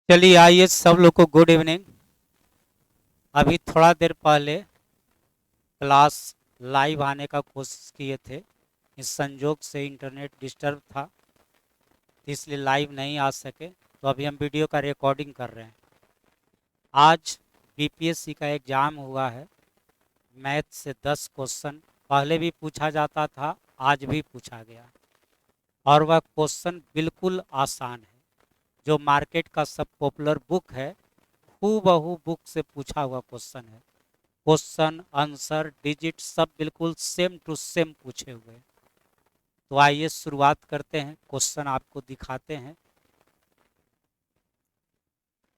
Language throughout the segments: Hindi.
चलिए आइए सब लोग को गुड इवनिंग। अभी थोड़ा देर पहले क्लास लाइव आने का कोशिश किए थे। इस संजोग से इंटरनेट डिस्टर्ब था, इसलिए लाइव नहीं आ सके। तो अभी हम वीडियो का रिकॉर्डिंग कर रहे हैं। आज बीपीएससी का एग्ज़ाम हुआ है। मैथ से 10 क्वेश्चन पहले भी पूछा जाता था, आज भी पूछा गया और वह क्वेश्चन बिल्कुल आसान है। जो मार्केट का सब पॉपुलर बुक है, हूबहू बुक से पूछा हुआ क्वेश्चन है। क्वेश्चन आंसर डिजिट सब बिल्कुल सेम टू सेम पूछे हुए हैं। तो आइए शुरुआत करते हैं, क्वेश्चन आपको दिखाते हैं।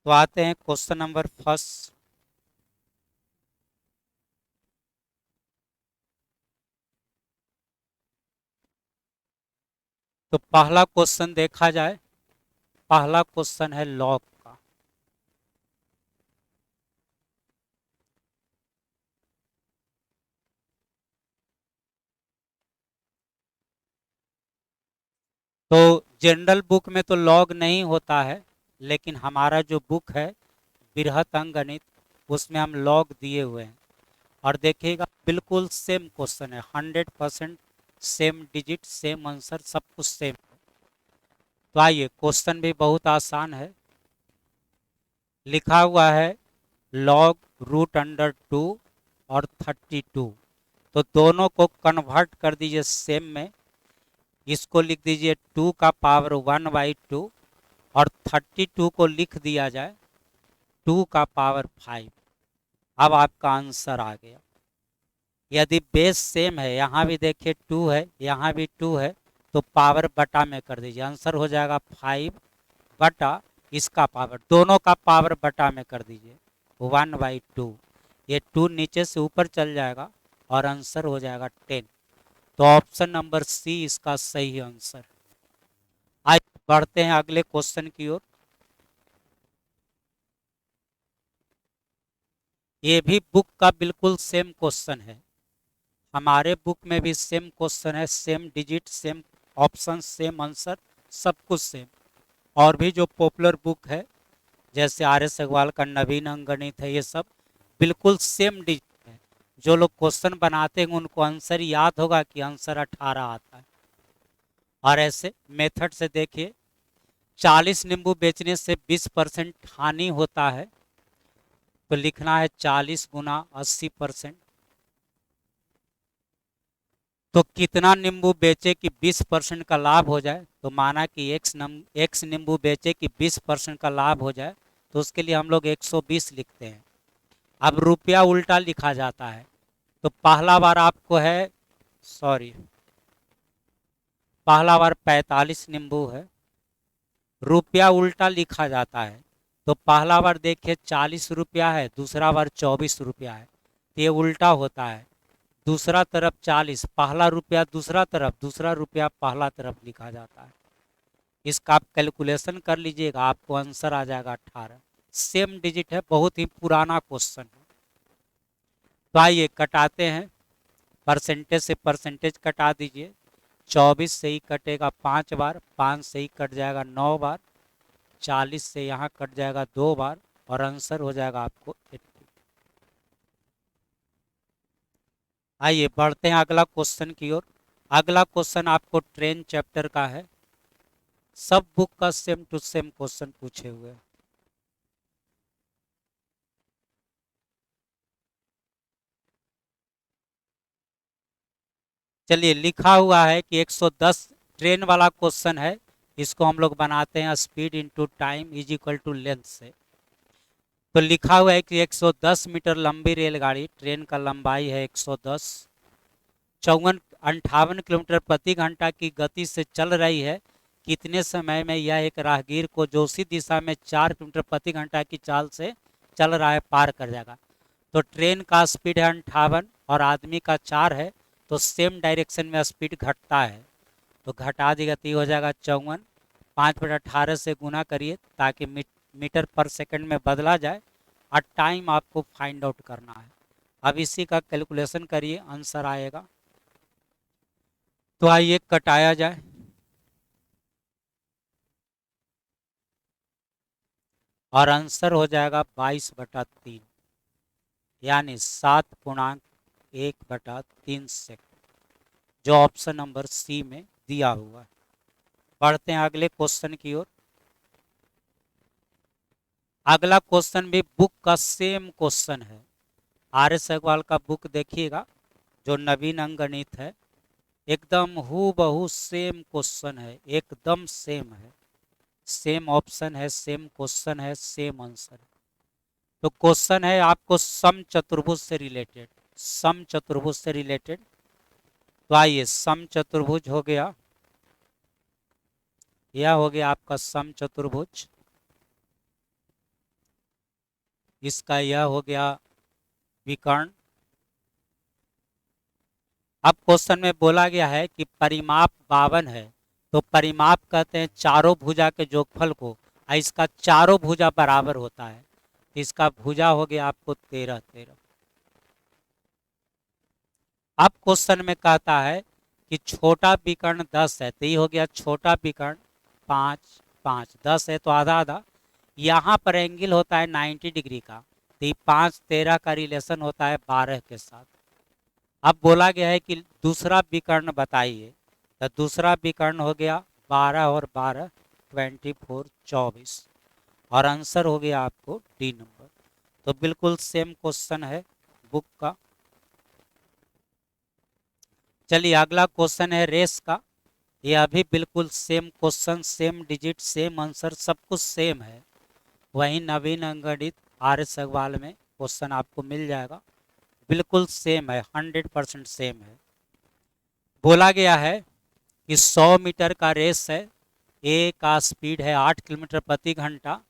तो आते हैं क्वेश्चन नंबर फर्स्ट। तो पहला क्वेश्चन देखा जाए, पहला क्वेश्चन है लॉग का। तो जनरल बुक में तो लॉग नहीं होता है, लेकिन हमारा जो बुक है बृहत अंकगणित, उसमें हम लॉग दिए हुए हैं। और देखिएगा बिल्कुल सेम क्वेश्चन है, 100% सेम डिजिट सेम आंसर सब कुछ सेम। तो आइए, क्वेश्चन भी बहुत आसान है। लिखा हुआ है लॉग रूट अंडर 2 और 32। तो दोनों को कन्वर्ट कर दीजिए सेम में। इसको लिख दीजिए 2 का पावर 1/2 और 32 को लिख दिया जाए 2 का पावर 5। अब आपका आंसर आ गया। यदि बेस सेम है, यहाँ भी देखिए 2 है, यहाँ भी 2 है, तो पावर बटा में कर दीजिए, आंसर हो जाएगा 5 बटा इसका पावर, दोनों का पावर बटा में कर दीजिए 1/2। ये 2 नीचे से ऊपर चल जाएगा और आंसर हो जाएगा 10। तो ऑप्शन नंबर सी इसका सही आंसर। आइए बढ़ते हैं अगले क्वेश्चन की ओर। ये भी बुक का बिल्कुल सेम क्वेश्चन है। हमारे बुक में भी सेम क्वेश्चन है, same digit same option same answer सब कुछ सेम। और भी जो पॉपुलर बुक है जैसे आर एस अग्रवाल का नवीन अंकगणित है, ये सब बिल्कुल सेम डिजिट है। जो लोग क्वेश्चन बनाते हैं उनको आंसर याद होगा कि आंसर 18 आता है। और ऐसे मेथड से देखिए, 40 नींबू बेचने से 20% हानि होता है, तो लिखना है 40 गुना 80%। तो कितना नींबू बेचे कि 20% का लाभ हो जाए, तो माना कि एक्स नींबू बेचे कि 20% का लाभ हो जाए, तो उसके लिए हम लोग 120 लिखते हैं। अब रुपया उल्टा लिखा जाता है। तो पहला बार आपको है, सॉरी, पहला बार 45 नींबू है, रुपया उल्टा लिखा जाता है। तो पहला बार देखिए 40 रुपया है, दूसरा बार 24 रुपया है, तो ये उल्टा होता है। दूसरा तरफ 40, पहला रुपया दूसरा तरफ, दूसरा रुपया पहला तरफ लिखा जाता है। इसका आप कैलकुलेशन कर लीजिएगा, आपको आंसर आ जाएगा 18। सेम डिजिट है, बहुत ही पुराना क्वेश्चन है। तो आइए कटाते हैं, परसेंटेज से परसेंटेज कटा दीजिए। 24 से ही कटेगा 5 बार, 5 से ही कट जाएगा 9 बार, 40 से यहाँ कट जाएगा 2 बार और आंसर हो जाएगा आपको 80। आइए बढ़ते हैं अगला क्वेश्चन की ओर। अगला क्वेश्चन आपको ट्रेन चैप्टर का है। सब बुक का सेम टू सेम क्वेश्चन पूछे हुए हैं। चलिए लिखा हुआ है कि 110, ट्रेन वाला क्वेश्चन है। इसको हम लोग बनाते हैं speed into time is equal to length से। तो लिखा हुआ है कि 110 मीटर लंबी रेलगाड़ी, ट्रेन का लंबाई है 110, 58 किलोमीटर प्रति घंटा की गति से चल रही है। कितने समय में यह एक राहगीर को जो उसी दिशा में 4 किलोमीटर प्रति घंटा की चाल से चल रहा है पार कर जाएगा। तो ट्रेन का स्पीड है 58 और आदमी का 4 है, तो सेम डायरेक्शन में स्पीड घटता है। तो घटा दी गति हो जाएगा 54, 5/18 से गुना करिए ताकि मीटर पर सेकंड में बदला जाए और टाइम आपको फाइंड आउट करना है। अब इसी का कैलकुलेशन करिए, आंसर आएगा। तो आइए कटाया जाए। और आंसर हो जाएगा 22/3, यानी 7.1/3 सेकंड, जो ऑप्शन नंबर सी में दिया हुआ है। बढ़ते हैं अगले क्वेश्चन की ओर। अगला क्वेश्चन भी बुक का सेम क्वेश्चन है। आर एस अग्रवाल का बुक देखिएगा, जो नवीन अंकगणित है, एकदम हू बहू सेम क्वेश्चन है, एकदम सेम है, सेम ऑप्शन है, सेम क्वेश्चन है, सेम आंसर है। तो क्वेश्चन है आपको सम चतुर्भुज से रिलेटेड, सम चतुर्भुज से रिलेटेड। तो आइए, सम चतुर्भुज हो गया, यह हो गया आपका सम चतुर्भुज, इसका यह हो गया विकर्ण। अब क्वेश्चन में बोला गया है कि परिमाप 52 है, तो परिमाप कहते हैं चारों भुजा के जोगफल को, और इसका चारों भुजा बराबर होता है, इसका भुजा हो गया आपको 13 अब क्वेश्चन में कहता है कि छोटा विकर्ण 10 है, तो ये हो गया छोटा विकर्ण 5 5, 10 है तो आधा आधा। यहाँ पर एंगल होता है 90 डिग्री का, तो ये 5 13 का रिलेशन होता है 12 के साथ। अब बोला गया है कि दूसरा विकर्ण बताइए, तो दूसरा विकर्ण हो गया 12 और 12 24 24, और आंसर हो गया आपको डी नंबर। तो बिल्कुल सेम क्वेश्चन है बुक का। चलिए अगला क्वेश्चन है रेस का। यह भी बिल्कुल same question, same digit, same answer, सब कुछ सेम है। वहीं नवीन अंकगणित आर एस अग्रवाल में क्वेश्चन आपको मिल जाएगा, बिल्कुल सेम है, 100% सेम है। बोला गया है कि 100 मीटर का रेस है, ए का स्पीड है 8 किलोमीटर प्रति घंटा,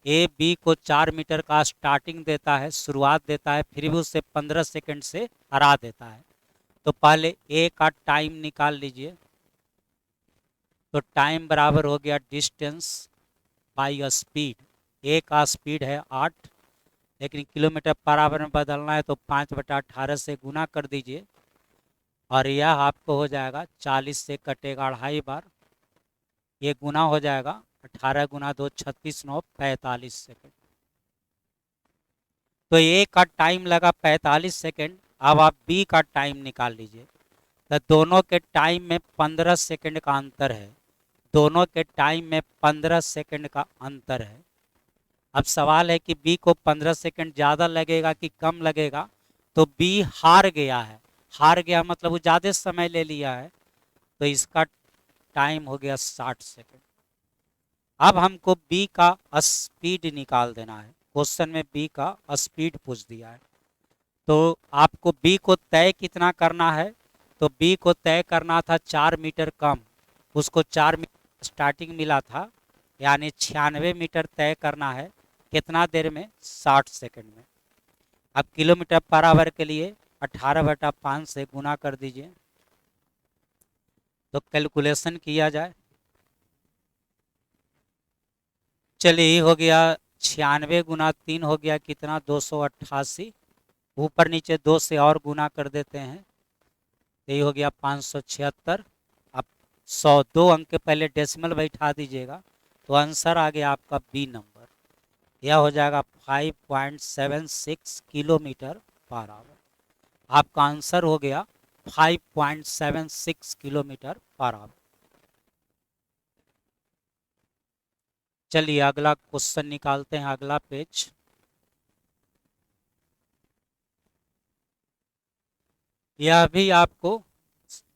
ए बी को 4 मीटर का स्टार्टिंग देता है, शुरुआत देता है, फिर भी उसे 15 सेकंड से हरा देता है। तो पहले ए का टाइम निकाल लीजिए। तो टाइम बराबर हो गया डिस्टेंस बाई स्पीड। ए का स्पीड है 8, लेकिन किलोमीटर पर आवर में बदलना है तो 5/18 से गुना कर दीजिए, और यह आपको हो जाएगा 40 से कटेगा 2.5 बार, ये गुना हो जाएगा 18 गुना 2 36 9 45 सेकंड। तो ए का टाइम लगा 45 सेकंड। अब आप बी का टाइम निकाल लीजिए, तो दोनों के टाइम में 15 सेकंड का अंतर है, दोनों के टाइम में 15 सेकंड का अंतर है। अब सवाल है कि बी को 15 सेकंड ज़्यादा लगेगा कि कम लगेगा, तो बी हार गया है, हार गया मतलब वो ज़्यादा समय ले लिया है, तो इसका टाइम हो गया 60 सेकंड। अब हमको बी का स्पीड निकाल देना है, क्वेश्चन में बी का स्पीड पूछ दिया है, तो आपको बी को तय कितना करना है, तो बी को तय करना था 4 मीटर कम, उसको 4 मीटर स्टार्टिंग मिला था, यानी 96 मीटर तय करना है, कितना देर में, 60 सेकंड में। अब किलोमीटर पर आवर के लिए 18/5 से गुना कर दीजिए, तो कैलकुलेशन किया जाए। चलिए हो गया 96 गुना 3 हो गया कितना, 288, ऊपर नीचे 2 से और गुना कर देते हैं, यही हो गया 576। अब 102 अंक के पहले डेसिमल बैठा दीजिएगा, तो आंसर आ गया आपका बी नंबर, यह हो जाएगा 5.76 किलोमीटर पर आवर। आपका आंसर हो गया 5.76 किलोमीटर पर आवर। चलिए अगला क्वेश्चन निकालते हैं, अगला पेज। यह भी आपको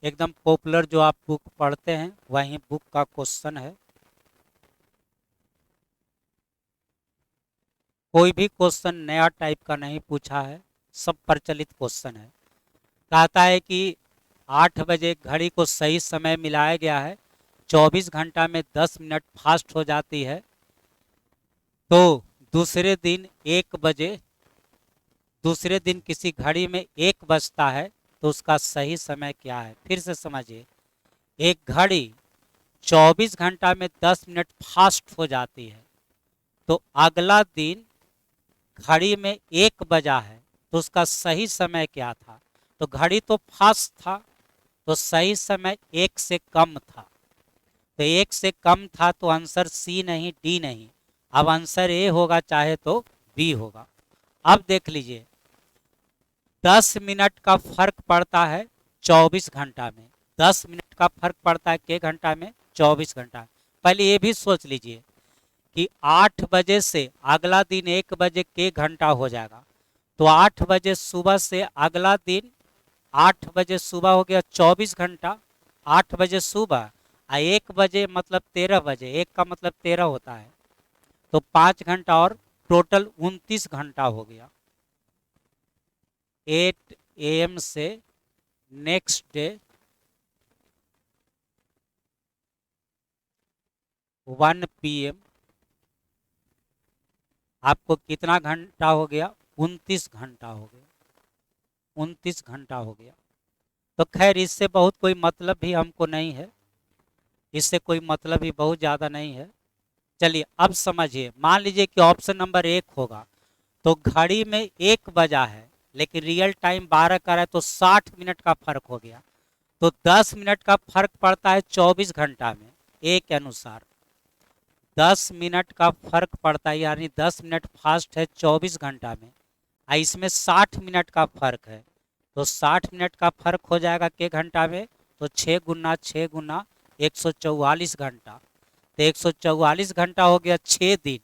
एकदम पॉपुलर, जो आप बुक पढ़ते हैं वही बुक का क्वेश्चन है। कोई भी क्वेश्चन नया टाइप का नहीं पूछा है, सब प्रचलित क्वेश्चन है। कहता है कि 8 बजे घड़ी को सही समय मिलाया गया है, 24 घंटा में 10 मिनट फास्ट हो जाती है, तो दूसरे दिन 1 बजे, दूसरे दिन किसी घड़ी में 1 बजता है, तो उसका सही समय क्या है। फिर से समझिए, एक घड़ी 24 घंटा में 10 मिनट फास्ट हो जाती है, तो अगला दिन घड़ी में 1 बजा है, तो उसका सही समय क्या था। तो घड़ी तो फास्ट था, तो सही समय 1 से कम था, तो 1 से कम था, तो आंसर सी नहीं डी नहीं, अब आंसर ए होगा चाहे तो बी होगा। अब देख लीजिए 10 मिनट का फर्क पड़ता है 24 घंटा में। 10 मिनट का फर्क पड़ता है के घंटा में? 24 घंटा। पहले ये भी सोच लीजिए कि 8 बजे से अगला दिन 1 बजे के घंटा हो जाएगा, तो 8 बजे सुबह से अगला दिन 8 बजे सुबह हो गया 24 घंटा। 8 बजे सुबह 1 बजे मतलब 13 बजे, 1 का मतलब 13 होता है, तो 5 घंटा और टोटल 29 घंटा हो गया। 8 AM से नेक्स्ट डे 1 PM आपको कितना घंटा हो गया? 29 घंटा हो गया। 29 घंटा हो गया। तो खैर इससे बहुत कोई मतलब भी हमको नहीं है, इससे कोई मतलब भी बहुत ज़्यादा नहीं है। चलिए अब समझिए, मान लीजिए कि ऑप्शन नंबर 1 होगा, तो घड़ी में 1 बजा है लेकिन रियल टाइम 12 का रहा है, तो 60 मिनट का फर्क हो गया। तो 10 मिनट का फर्क पड़ता है 24 घंटा में, ए के अनुसार 10 मिनट का फर्क पड़ता है, यानी 10 मिनट फास्ट है 24 घंटा में। इसमें 60 मिनट का फर्क है, तो 60 मिनट का फर्क हो जाएगा के घंटा में, तो 6 गुना 6 गुना 144 घंटा। तो 144 घंटा हो गया 6 दिन।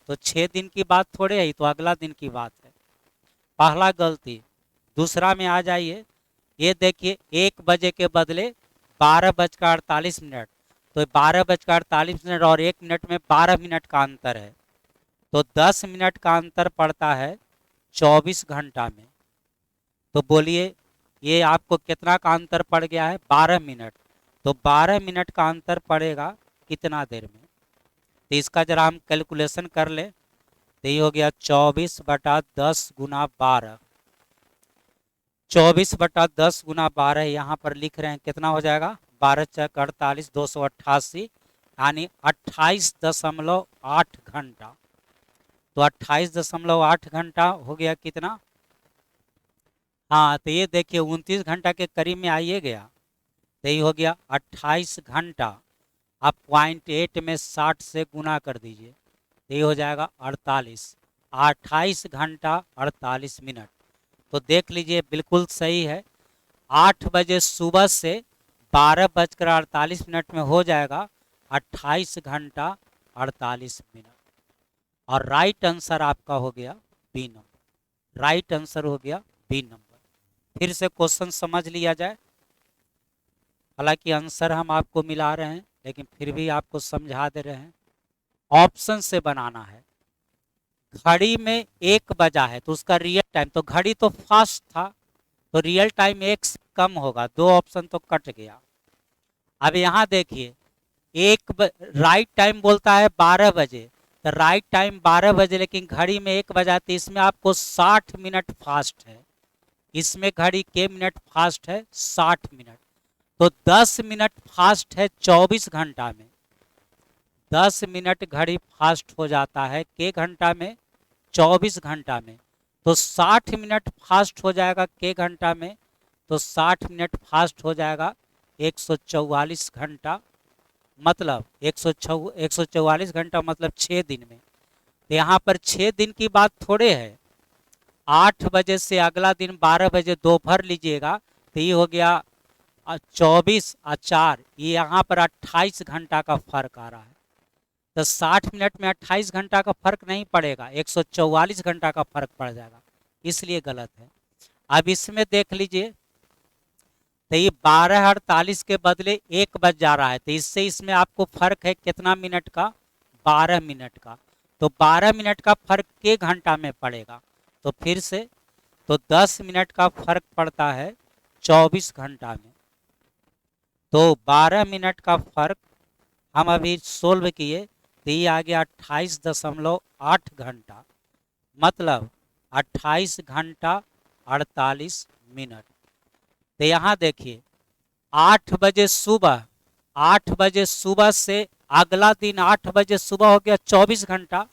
तो 6 दिन की बात थोड़े है, तो अगला दिन की बात है। पहला गलती। दूसरा में आ जाइए, ये देखिए 1 बजे के बदले 12:48, तो 12:48 और 1 मिनट में 12 मिनट का अंतर है, तो 10 मिनट का अंतर पड़ता है 24 घंटा में। तो बोलिए ये आपको कितना का अंतर पड़ गया है? 12 मिनट। तो 12 मिनट का अंतर पड़ेगा कितना देर में? तो इसका जरा हम कैलकुलेशन कर ले, तो ये हो गया 24/10 गुना 12। 24/10 गुना 12 यहाँ पर लिख रहे हैं, कितना हो जाएगा? 12 चक 48, 288, यानी 28.8 घंटा। तो 28.8 घंटा हो गया कितना? हाँ, तो ये देखिए 29 घंटा के करीब में आइए गया, तो ये हो गया 28 घंटा। आप 0.8 में 60 से गुना कर दीजिए, तो ये हो जाएगा 48। 28 घंटा 48 मिनट। तो देख लीजिए बिल्कुल सही है। 8 बजे सुबह से 12:48 में हो जाएगा 28 घंटा 48 मिनट। और राइट आंसर आपका हो गया बी नंबर। राइट आंसर हो गया बी नंबर। फिर से क्वेश्चन समझ लिया जाए, हालांकि आंसर हम आपको मिला रहे हैं लेकिन फिर भी आपको समझा दे रहे हैं। ऑप्शन से बनाना है। घड़ी में 1 बजा है तो उसका रियल टाइम, तो घड़ी तो फास्ट था, तो रियल टाइम 1 से कम होगा, 2 ऑप्शन तो कट गया। अब यहाँ देखिए राइट टाइम बोलता है 12 बजे, तो राइट टाइम 12 बजे लेकिन घड़ी में 1 बजा, तो इसमें आपको 60 मिनट फास्ट है, इसमें घड़ी के मिनट फास्ट है 60 मिनट। तो 10 मिनट फास्ट है 24 घंटा में। 10 मिनट घड़ी फास्ट हो जाता है के घंटा में? 24 घंटा में। तो 60 मिनट फास्ट हो जाएगा के घंटा में? तो 60 मिनट फास्ट हो जाएगा 144 घंटा, मतलब 144 घंटा मतलब 6 दिन में। तो यहाँ पर 6 दिन की बात थोड़े है। 8 बजे से अगला दिन 12 बजे दोपहर लीजिएगा, तो ये हो गया 24 और 4, ये यहाँ पर 28 घंटा का फर्क आ रहा है। तो 60 मिनट में 28 घंटा का फर्क नहीं पड़ेगा, 144 घंटा का फर्क पड़ जाएगा, इसलिए गलत है। अब इसमें देख लीजिए, तो ये 12:48 के बदले 1 बज जा रहा है, तो इससे इसमें आपको फर्क है कितना मिनट का? 12 मिनट का। तो 12 मिनट का फर्क के घंटा में पड़ेगा? तो फिर से, तो 10 मिनट का फर्क पड़ता है 24 घंटा में। तो 12 मिनट का फर्क हम अभी सोल्व किए, तो ये आ गया 28.8 घंटा, मतलब 28 घंटा 48 मिनट। तो यहाँ देखिए 8 बजे सुबह, 8 बजे सुबह से अगला दिन 8 बजे सुबह हो गया 24 घंटा।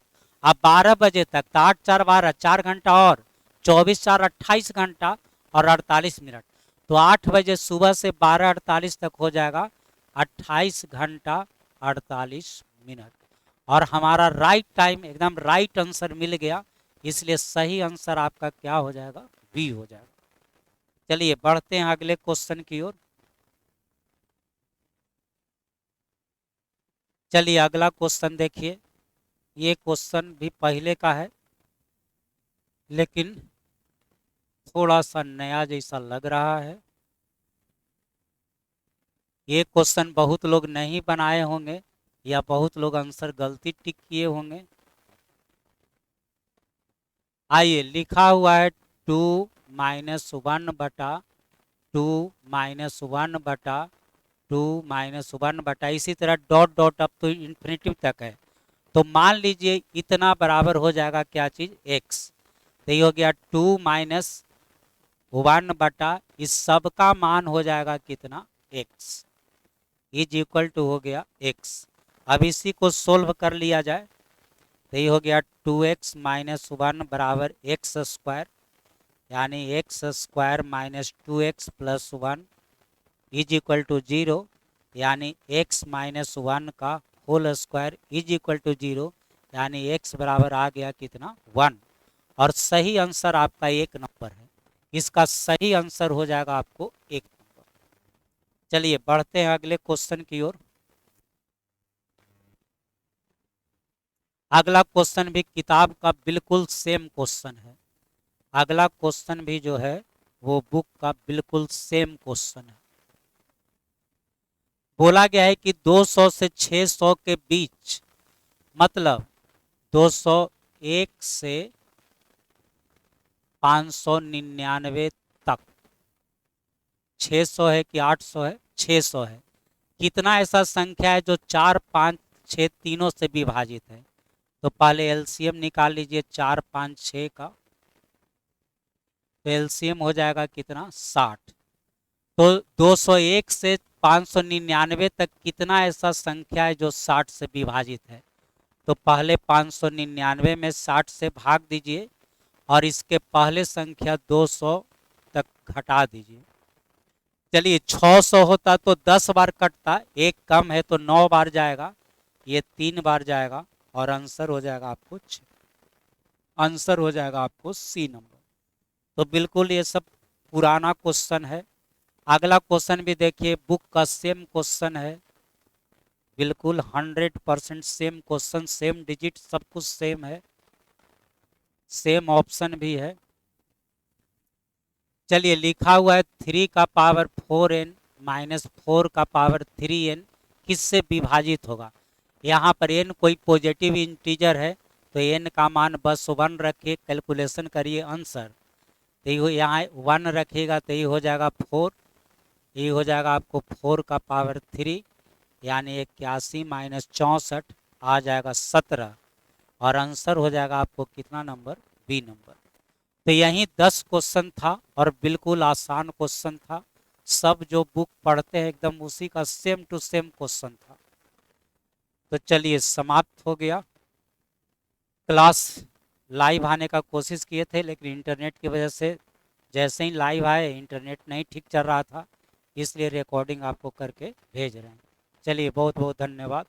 अब 12 बजे तक, तो 8 4 12, 4 घंटा और 24 4 28 घंटा और 48 मिनट। तो 8 बजे सुबह से 12:48 तक हो जाएगा 28 घंटा 48 मिनट। और हमारा राइट टाइम एकदम राइट आंसर मिल गया, इसलिए सही आंसर आपका क्या हो जाएगा, बी हो जाएगा। चलिए बढ़ते हैं अगले क्वेश्चन की ओर। चलिए अगला क्वेश्चन देखिए, ये क्वेश्चन भी पहले का है लेकिन थोड़ा सा नया जैसा लग रहा है। ये क्वेश्चन बहुत लोग नहीं बनाए होंगे या बहुत लोग आंसर गलती टिक किए होंगे। आइए लिखा हुआ है 2 - 1/2 - 1/2 इसी तरह डॉट डॉट अप तो इन्फिनिटिव तक है। तो मान लीजिए इतना बराबर हो जाएगा क्या चीज, एक्स। तो ये हो गया 2 - 1 इस सब का मान हो जाएगा कितना, एक्स इज इक्वल टू हो गया एक्स। अब इसी को सोल्व कर लिया जाए, तो ये हो गया 2x - 1 बराबर एक्स स्क्वायर, यानी x square -2x+1 is equal to 0, यानी x-1 का whole square is equal to 0, यानी x बराबर आ गया कितना, 1। और सही आंसर आपका 1 नंबर है, इसका सही आंसर हो जाएगा आपको 1 नंबर। चलिए बढ़ते हैं अगले क्वेश्चन की ओर। अगला क्वेश्चन भी किताब का बिल्कुल सेम क्वेश्चन है। अगला क्वेश्चन भी जो है वो बुक का बिल्कुल सेम क्वेश्चन है। बोला गया है कि 200 से 600 के बीच, मतलब 201 से 599 तक, 600 है कि 800 है, 600 है, कितना ऐसा संख्या है जो 4 5 6 तीनों से विभाजित है। तो पहले एलसीएम निकाल लीजिए 4 5 6 का, तो एलसीएम हो जाएगा कितना, 60। तो 201 से 599 तक कितना ऐसा संख्या है जो 60 से विभाजित है। तो पहले 599 में 60 से भाग दीजिए और इसके पहले संख्या 200 तक घटा दीजिए। चलिए 600 होता तो 10 बार कटता, एक कम है तो 9 बार जाएगा, ये 3 बार जाएगा और आंसर हो जाएगा आपको आंसर हो जाएगा आपको सी नंबर। तो बिल्कुल ये सब पुराना क्वेश्चन है। अगला क्वेश्चन भी देखिए, बुक का सेम क्वेश्चन है, बिल्कुल 100% सेम क्वेश्चन, सेम डिजिट, सब कुछ सेम है, सेम ऑप्शन भी है। चलिए लिखा हुआ है 3 का पावर 4n माइनस 4 का पावर 3n किससे विभाजित होगा। यहाँ पर n कोई पॉजिटिव इंटीजर है तो n का मान बस 1 रखिए, कैलकुलेशन करिए आंसर। तो यहाँ 1 रखिएगा तो ये हो जाएगा 4, ये हो जाएगा आपको 4 का पावर 3, यानी 81 माइनस 64 आ जाएगा 17, और आंसर हो जाएगा आपको कितना नंबर, बी नंबर। तो यही 10 क्वेश्चन था और बिल्कुल आसान क्वेश्चन था, सब जो बुक पढ़ते हैं एकदम उसी का सेम टू सेम क्वेश्चन था। तो चलिए समाप्त हो गया। क्लास लाइव आने का कोशिश किए थे लेकिन इंटरनेट की वजह से जैसे ही लाइव आए इंटरनेट नहीं ठीक चल रहा था, इसलिए रिकॉर्डिंग आपको करके भेज रहे हैं। चलिए बहुत बहुत धन्यवाद।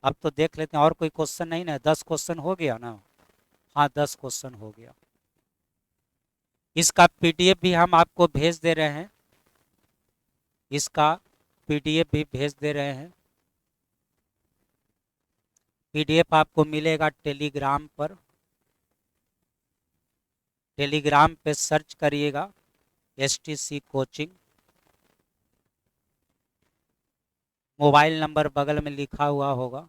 अब तो देख लेते हैं और कोई क्वेश्चन नहीं ना, 10 क्वेश्चन हो गया ना, हाँ 10 क्वेश्चन हो गया। इसका पीडीएफ भी हम आपको भेज दे रहे हैं, इसका पीडीएफ भी भेज दे रहे हैं। पीडीएफ आपको मिलेगा टेलीग्राम पर, टेलीग्राम पे सर्च करिएगा एसटीसी कोचिंग, मोबाइल नंबर बगल में लिखा हुआ होगा,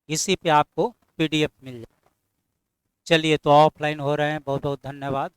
इसी पे आपको पीडीएफ मिल जाए। चलिए तो ऑफलाइन हो रहे हैं, बहुत बहुत धन्यवाद।